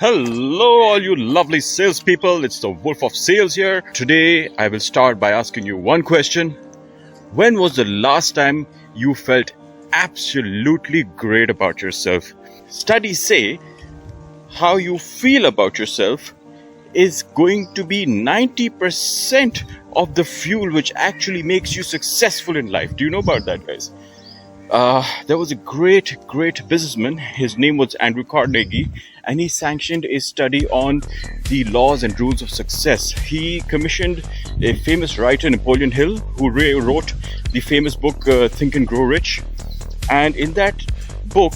Hello, all you lovely salespeople. It's the Wolf of Sales here. Today, I will start by asking you one question. When was the last time you felt absolutely great about yourself? Studies say how you feel about yourself is going to be 90% of the fuel which actually makes you successful in life. Do you know about that, guys? There was a great businessman. His name was Andrew Carnegie, and he sanctioned a study on the laws and rules of success. He commissioned a famous writer, Napoleon Hill, who wrote the famous book Think and Grow Rich. And in that book,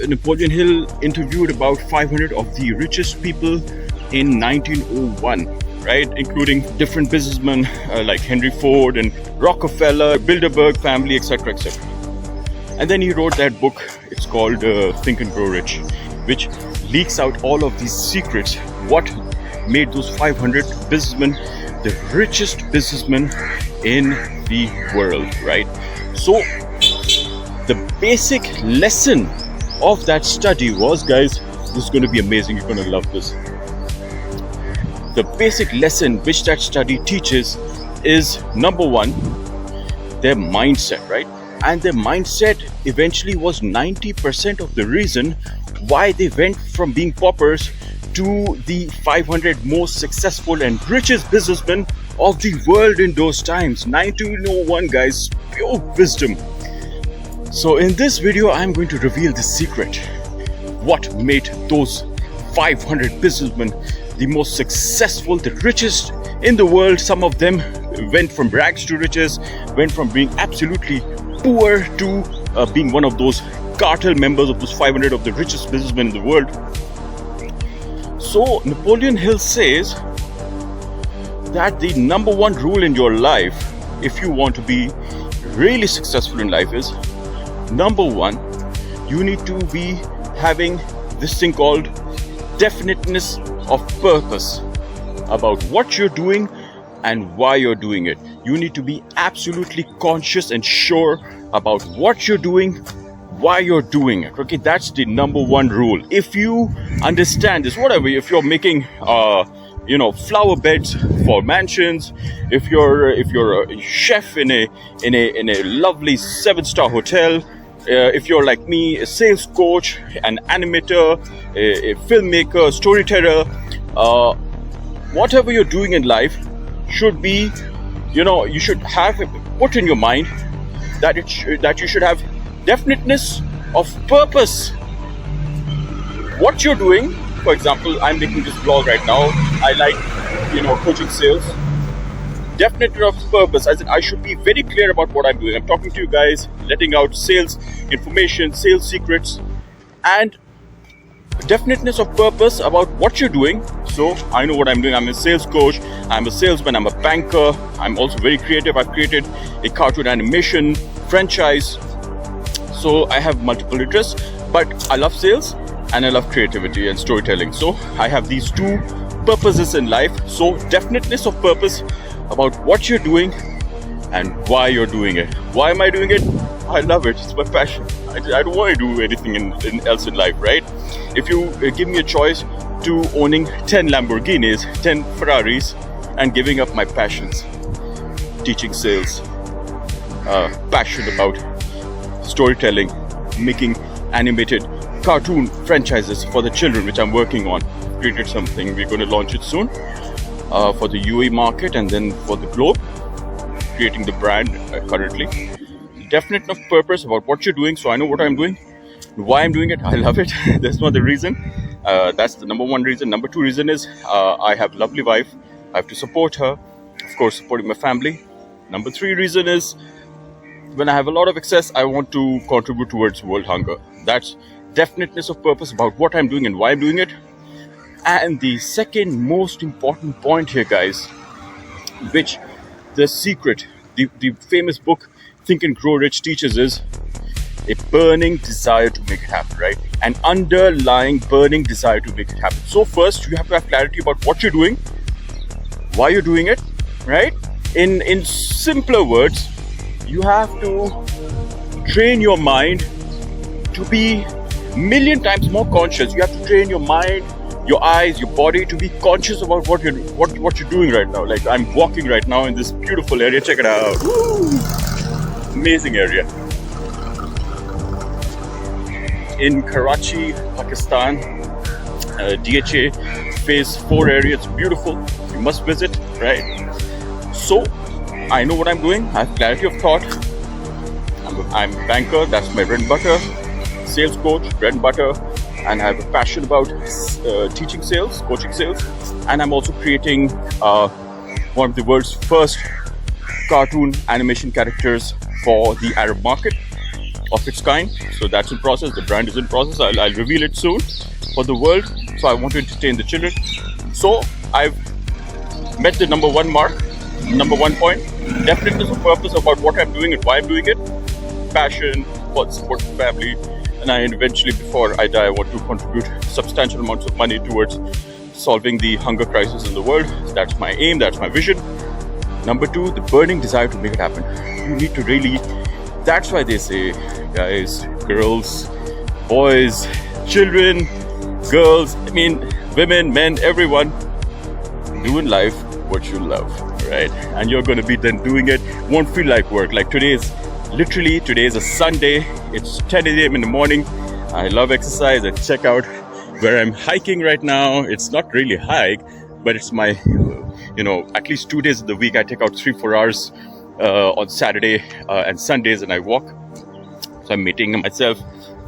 Napoleon Hill interviewed about 500 of the richest people in 1901. Right, including different businessmen like Henry Ford and Rockefeller, Bilderberg family, etc., etc. And then he wrote that book. It's called Think and Grow Rich, which leaks out all of these secrets. What made those 500 businessmen the richest businessmen in the world, right? So the basic lesson of that study was, guys, this is going to be amazing. You're going to love this. The basic lesson which that study teaches is, number one, their mindset, right? And their mindset eventually was 90% of the reason why they went from being paupers to the 500 most successful and richest businessmen of the world in those times. 1901, guys, pure wisdom. So in this video, I'm going to reveal the secret. What made those 500 businessmen the most successful, the richest in the world. Some of them went from rags to riches, went from being absolutely poor to being one of those cartel members of those 500 of the richest businessmen in the world. So Napoleon Hill says that the number one rule in your life, if you want to be really successful in life, is number one, you need to be having this thing called definiteness of purpose about what you're doing and why you're doing it. You need to be absolutely conscious and sure about what you're doing, why you're doing it. Okay, that's the number one rule. If you understand this, whatever, if you're making flower beds for mansions, if you're a chef in a lovely 7-star hotel, if you're like me, a sales coach, an animator, a filmmaker, storyteller, whatever you're doing in life should be, you should have put in your mind that that you should have definiteness of purpose. What you're doing, for example, I'm making this vlog right now. I like, coaching sales. Definiteness of purpose, as in I should be very clear about what I'm doing. I'm talking to you guys, letting out sales information, sales secrets, and definiteness of purpose about what you're doing. So I know what I'm doing. I'm a sales coach, I'm a salesman, I'm a banker, I'm also very creative. I've created a cartoon animation franchise. So I have multiple interests, but I love sales and I love creativity and storytelling. So I have these two purposes in life. So definiteness of purpose about what you're doing and why you're doing it. Why am I doing it? I love it. It's my passion. I don't want to do anything else in life, right? If you give me a choice to owning 10 Lamborghinis, 10 Ferraris, and giving up my passions, teaching sales, passion about storytelling, making animated cartoon franchises for the children, which I'm working on. Created something. We're going to launch it soon for the UAE market and then for the globe. Creating the brand currently. Definite of purpose about what you're doing, so I know what I'm doing, why I'm doing it. I love it. That's not the reason. That's the number one reason. Number two reason is I have a lovely wife. I have to support her, of course, supporting my family. Number three reason is when I have a lot of excess, I want to contribute towards world hunger. That's definiteness of purpose about what I'm doing and why I'm doing it. And the second most important point here, guys, which the secret, the famous book Think and Grow Rich teaches, is a burning desire to make it happen, right? An underlying burning desire to make it happen. So first, you have to have clarity about what you're doing, why you're doing it, right? In simpler words, you have to train your mind to be million times more conscious. You have to train your mind, your eyes, your body to be conscious about what you're doing right now. Like I'm walking right now in this beautiful area. Check it out. Woo! Amazing area. In Karachi, Pakistan, DHA Phase 4 area. It's beautiful. You must visit, right? So, I know what I'm doing. I have clarity of thought. I'm a banker. That's my bread and butter. Sales coach, bread and butter. And I have a passion about teaching sales, coaching sales. And I'm also creating one of the world's first cartoon animation characters for the Arab market of its kind. So that's in process. The brand is in process. I'll reveal it soon for the world. So I want to entertain the children. So I've met the number one mark, number 1 point. Definitely the purpose about what I'm doing and why I'm doing it. Passion for support the family. And eventually, before I die, I want to contribute substantial amounts of money towards solving the hunger crisis in the world. So that's my aim. That's my vision. Number 2, the burning desire to make it happen. You need to really. That's why they say, guys, girls, boys, children, girls, women, men, everyone, do in life what you love, right? And you're going to be then doing it. Won't feel like work. Like today is a Sunday. It's 10 a.m. in the morning. I love exercise. I check out where I'm hiking right now. It's not really a hike, but it's my, at least 2 days of the week. I take out 3-4 hours on Saturday and Sundays, and I walk. So I'm maintaining myself.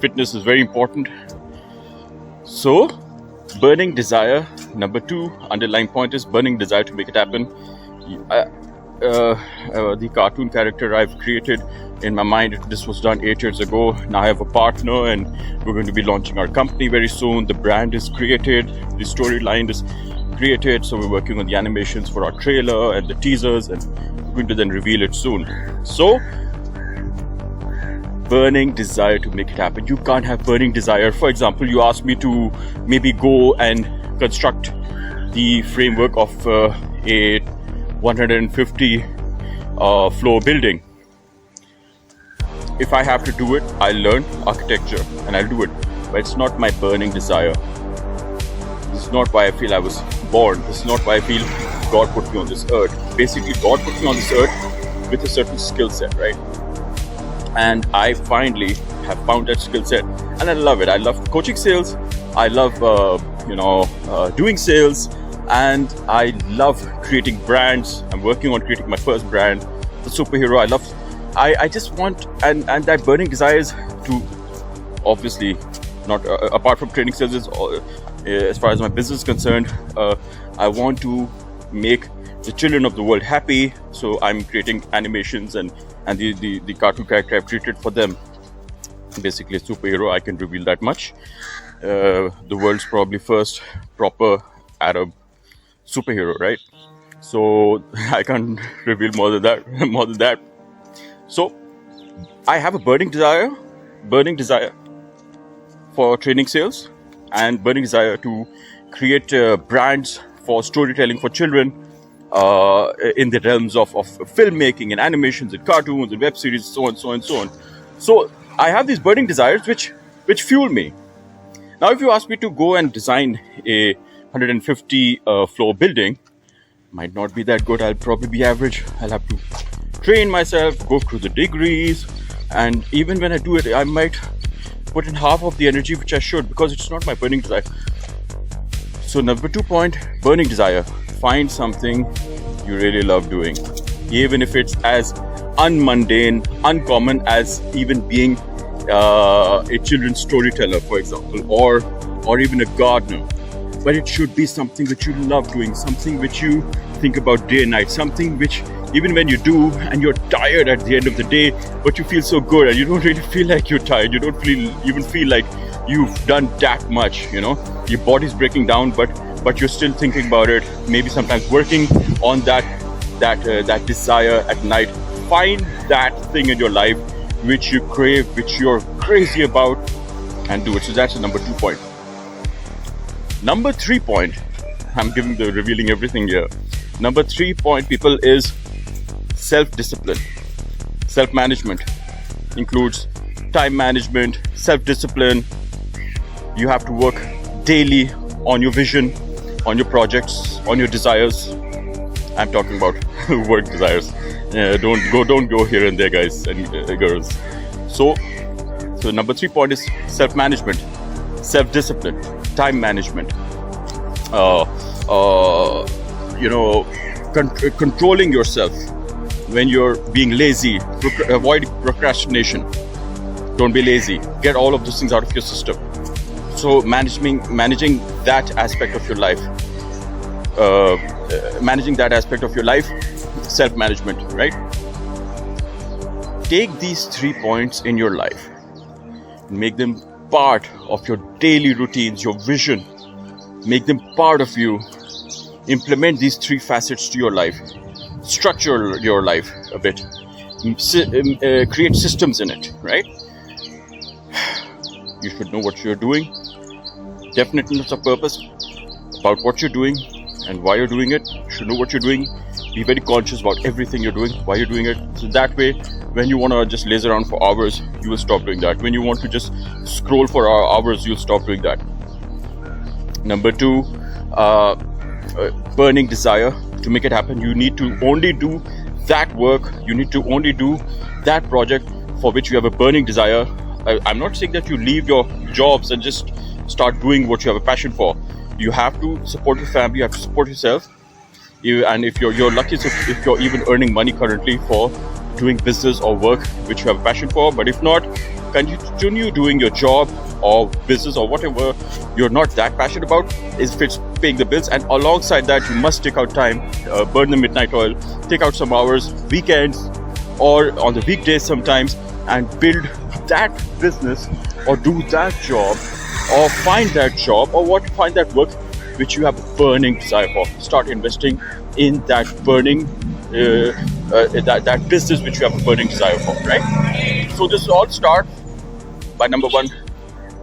Fitness is very important. So, burning desire. Number 2 underlying point is burning desire to make it happen. The cartoon character I've created in my mind, this was done 8 years ago. Now I have a partner and we're going to be launching our company very soon. The brand is created, the storyline is created, so we're working on the animations for our trailer and the teasers, and we're going to then reveal it soon. So, burning desire to make it happen. You can't have burning desire. For example, you asked me to maybe go and construct the framework of a 150 floor building. If I have to do it, I'll learn architecture and I'll do it. But it's not my burning desire. This is not why I feel I was born. This is not why I feel God put me on this earth. Basically, God put me on this earth with a certain skill set, right? And I finally have found that skill set, and I love it. I love coaching sales. I love, doing sales, and I love creating brands. I'm working on creating my first brand, the superhero. I just want, and that burning desire is to, obviously, not apart from training sales, as far as my business is concerned, I want to make the children of the world happy. So I'm creating animations and the cartoon character I've created for them, basically a superhero. I can reveal that much. The world's probably first proper Arab superhero, right? So I can't reveal more than that. So I have a burning desire for training sales, and burning desire to create brands for storytelling for children in the realms of filmmaking and animations and cartoons and web series, so on. So I have these burning desires which fuel me. Now, if you ask me to go and design a 150 floor building, might not be that good. I'll probably be average. I'll have to train myself, go through the degrees, and even when I do it, I might put in half of the energy which I should, because it's not my burning desire. So number 2 point, burning desire. Find something you really love doing, even if it's as unmundane, uncommon as even being a children's storyteller, for example, or even a gardener. But it should be something which you love doing, something which you think about day and night, something which even when you do and you're tired at the end of the day, but you feel so good and you don't really feel like you're tired. You don't even feel like you've done that much, your body's breaking down, but you're still thinking about it, maybe sometimes working on that desire at night. Find that thing in your life which you crave, which you're crazy about, and do it. So that's the number 2 point. Number 3 point, I'm revealing everything here. Number 3 point, people, is self-discipline. Self-management includes time management, self-discipline, You have to work daily on your vision, on your projects, on your desires. I'm talking about work desires. Don't go here and there, guys and girls. So number 3 point is self-management, self-discipline, time management. Controlling yourself when you're being lazy. Avoid procrastination. Don't be lazy. Get all of those things out of your system. So managing that aspect of your life, self-management, right? Take these 3 points in your life, make them part of your daily routines, your vision. Make them part of you. Implement these 3 facets to your life. Structure your life a bit. Create systems in it, right? You should know what you're doing. Definiteness of purpose about what you're doing and why you're doing it. You should know what you're doing. Be very conscious about everything you're doing, why you're doing it. So that way, when you want to just laze around for hours, you will stop doing that. When you want to just scroll for hours, you'll stop doing that. Number 2, burning desire. To make it happen, you need to only do that work. You need to only do that project for which you have a burning desire. I'm not saying that you leave your jobs and just start doing what you have a passion for. You have to support your family. You have to support yourself. And if you're lucky, if you're even earning money currently for doing business or work which you have a passion for. But if not, continue doing your job or business or whatever you're not that passionate about, if it's paying the bills. And alongside that, you must take out time, burn the midnight oil, take out some hours, weekends or on the weekdays sometimes, and build that business or do that job or find that job or find that work which you have a burning desire for. Start investing in that burning that business which you have a burning desire for, right? So this all starts by number 1,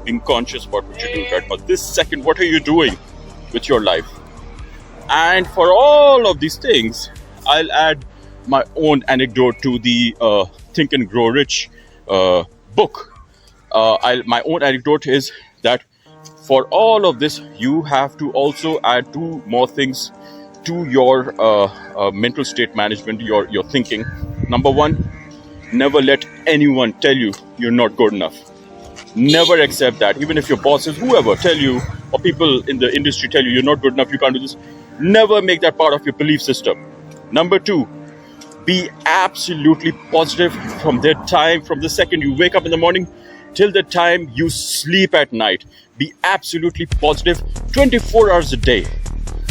being conscious about what you do right now. This second, what are you doing with your life? And for all of these things, I'll add my own anecdote to the Think and Grow Rich book. My own anecdote is that for all of this, you have to also add 2 more things to your mental state management, your thinking. Number 1, never let anyone tell you you're not good enough. Never accept that. Even if your bosses, whoever, tell you, or people in the industry tell you you're not good enough, you can't do this. Never make that part of your belief system. Number 2, be absolutely positive from the second you wake up in the morning till the time you sleep at night. Be absolutely positive 24 hours a day.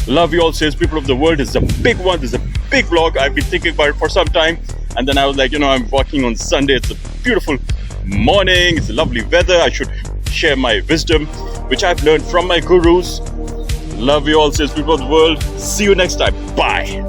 Love you all, salespeople of the world. This is a big one. This is a big vlog. I've been thinking about it for some time. And then I was like, I'm working on Sunday. It's a beautiful morning. It's a lovely weather. I should share my wisdom, which I've learned from my gurus. Love you all, salespeople of the world. See you next time. Bye.